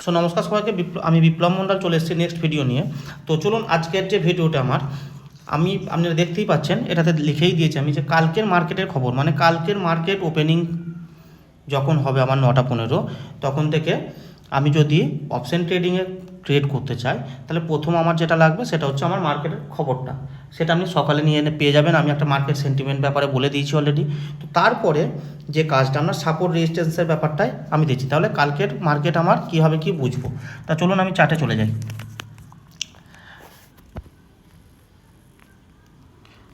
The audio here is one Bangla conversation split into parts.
সো নমস্কার সবাইকে, আমি বিপ্লব মণ্ডল চলে এসেছি নেক্সট ভিডিও নিয়ে। তো চলুন, আজকের যে ভিডিওটা আপনারা দেখতেই পাচ্ছেন, এটাতে লিখেই দিয়েছি আমি যে কালকের মার্কেটের খবর, মানে কালকের মার্কেট ওপেনিং যখন হবে আমার 9:15, তখন থেকে আমি যদি অপশন ট্রেডিংয়ে ট্রেড করতে চাই, তাহলে প্রথম আমার যেটা লাগবে সেটা হচ্ছে আমার মার্কেটের খবরটা। সেটা আপনি সকালে নিয়ে এনে পেয়ে যাবেন। আমি একটা মার্কেট সেন্টিমেন্ট ব্যাপারে বলে দিয়েছি অলরেডি। তো তারপরে যে কাজটা আমরা সাপোর্ট রেজিস্ট্যান্সের ব্যাপারটাই আমি দিচ্ছি, তাহলে কালকের মার্কেট আমার কী হবে কি বুঝবো। তা চলুন আমি চার্টে চলে যাই।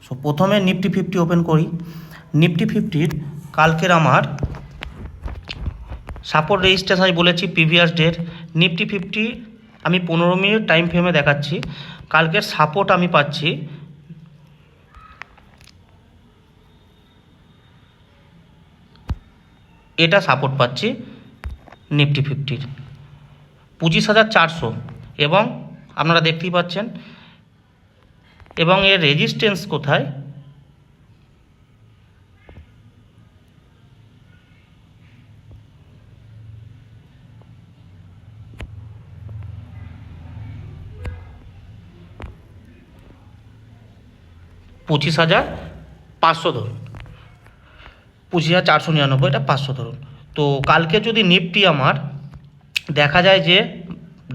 সো প্রথমে নিফটি 50 ওপেন করি। নিফটি 50-র কালকের আমার সাপোর্ট রেজিস্ট্যান্স আমি বলেছি প্রিভিয়াস ডের। নিফটি 50 আমি 15 মিনিট টাইম ফ্রেমে দেখাচ্ছি। কালকের সাপোর্ট আমি পাচ্ছি এটা সাপোর্ট পাচ্ছি নিফটি 50-র 25,400, এবং আপনারা দেখতেই পাচ্ছেন। এবং এর রেজিস্ট্যান্স কোথায়, $25,500 ধরুন, 25,499, এটা 500 ধরুন। তো কালকে যদি নিফটি আমার দেখা যায় যে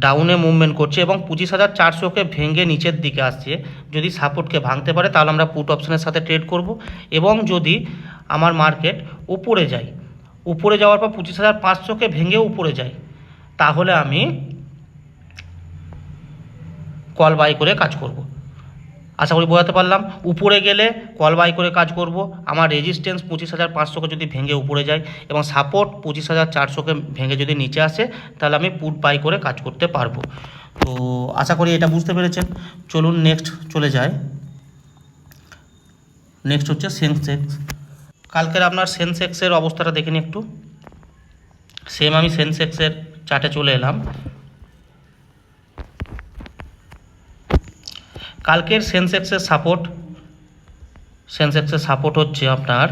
ডাউনে মুভমেন্ট করছে এবং 25,400-কে ভেঙে নিচের দিকে আসছে, যদি সাপোর্টকে ভাঙতে পারে তাহলে আমরা পুট অপশনের সাথে ট্রেড করব। এবং যদি আমার মার্কেট উপরে যায়, উপরে যাওয়ার পর 25,500-কে ভেঙে উপরে যায়, তাহলে আমি কল বাই করে কাজ করব। আশা করি বোঝাতে পারলাম। উপরে গেলে কল বাই করে কাজ করব। আমার রেজিস্ট্যান্স 25,500-কে যদি ভেঙে উপরে যায় এবং সাপোর্ট 25,400-কে ভেঙে যদি নিচে আসে, তাহলে আমি পুট বাই করে কাজ করতে পারবো। তো আশা করি এটা বুঝতে পেরেছেন। চলুন নেক্সট চলে যায়। নেক্সট হচ্ছে সেন্সেক্স। কালকের আপনার সেন্সেক্সের অবস্থাটা দেখে নিন একটু। সেম আমি সেন্সেক্সের চার্টে চলে এলাম। কালকের সেন্সেক্সের সাপোর্ট হচ্ছে আপনার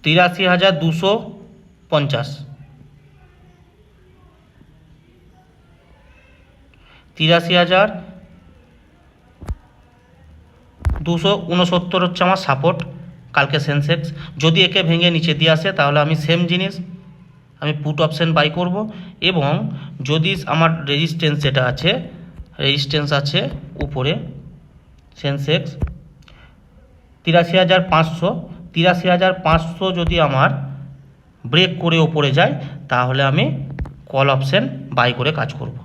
83,250, 83,269 হচ্ছে আমার সাপোর্ট কালকে সেন্সেক্স। যদি একে ভেঙে নিচে দিয়ে আসে, তাহলে আমি সেম জিনিস আমি পুট অপশন বাই করব। এবং যদি আমার রেজিস্ট্যান্স যেটা আছে, রেজিস্ট্যান্স আছে উপরে সেন্সেক্স 83,500, 83,500 যদি আমার ব্রেক করে ওপরে যায়, তাহলে আমি কল অপশন বাই করে কাজ করব।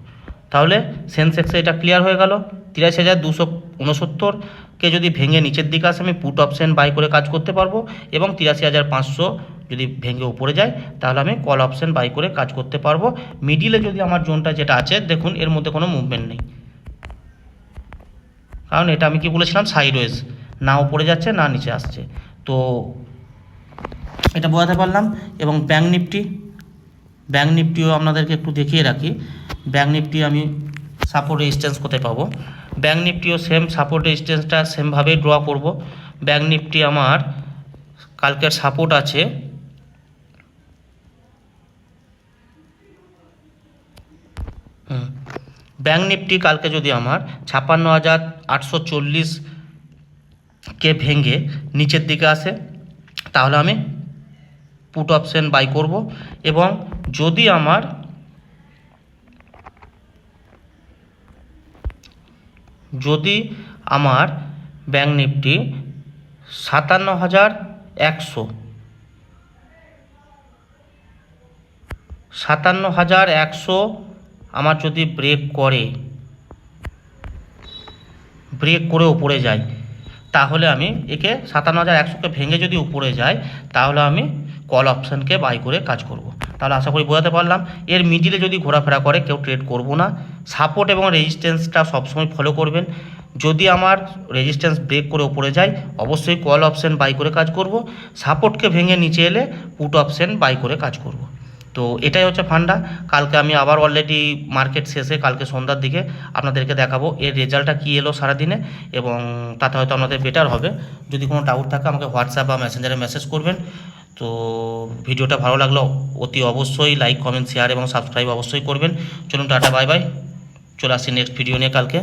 তাহলে সেন্সেক্সে এটা ক্লিয়ার হয়ে গেল। 83,269-কে যদি ভেঙে নিচের দিকে আসে, আমি পুট অপশন বাই করে কাজ করতে পারবো। এবং 83,500 যদি ভেঙে উপরে যায়, তাহলে আমি কল অপশন বাই করে কাজ করতে পারবো। মিডিলে যদি আমার জোনটা যেটা আছে, দেখুন এর মধ্যে কোনো মুভমেন্ট নেই, কারণ এটা আমি কি বলেছিলাম, সাইডওয়েজ, না উপরে যাচ্ছে না নিচে আসছে। তো এটা বোঝাতে পারলাম। এবং ব্যাঙ্ক নিফটিও আপনাদেরকে একটু দেখিয়ে রাখি। ব্যাঙ্ক নিফটি আমি সাপোর্ট রেজিস্ট্যান্স কোথায় পাবো। ব্যাঙ্ক নিফটিও সেম সাপোর্ট রেজিস্ট্যান্সটা সেমভাবেই ড্র করব। ব্যাঙ্ক নিফটি আমার কালকের সাপোর্ট আছে ব্যাঙ্ক নিফটি কালকে যদি আমার 56,840-কে ভেঙে নিচের দিকে আসে, তাহলে আমি পুট অপশন বাই করব। এবং যদি আমার ব্যাঙ্ক নিফটি 57,100 আমার যদি ব্রেক করে উপরে যায়, তাহলে আমি একে 57,100-কে ভেঙে যদি উপরে যায়, তাহলে আমি কল অপশানকে বাই করে কাজ করব। তাহলে আশা করি বোঝাতে পারলাম। এর মিডিলে যদি ঘোরাফেরা করে, কেউ ট্রেড করব না। সাপোর্ট এবং রেজিস্ট্যান্সটা সবসময় ফলো করবেন। যদি আমার রেজিস্ট্যান্স ব্রেক করে উপরে যায়, অবশ্যই কল অপশান বাই করে কাজ করব। সাপোর্টকে ভেঙে নিচে এলে পুট অপশান বাই করে কাজ করব। তো এটাই হচ্ছে ফান্ডা। কালকে আমি আবার অলরেডি মার্কেট শেষে কালকে সন্ধ্যার দিকে আপনাদেরকে দেখাবো এর রেজাল্টটা কী এলো সারাদিনে, এবং তাতে হয়তো আপনাদের বেটার হবে। যদি কোনো ডাউট থাকে আমাকে হোয়াটসঅ্যাপ বা মেসেঞ্জারে মেসেজ করবেন। তো ভিডিওটা ভালো লাগলো অতি অবশ্যই লাইক কমেন্ট শেয়ার এবং সাবস্ক্রাইব অবশ্যই করবেন। চলুন টাটা বাই বাই, চলে আসছি নেক্সট ভিডিও নিয়ে কালকে।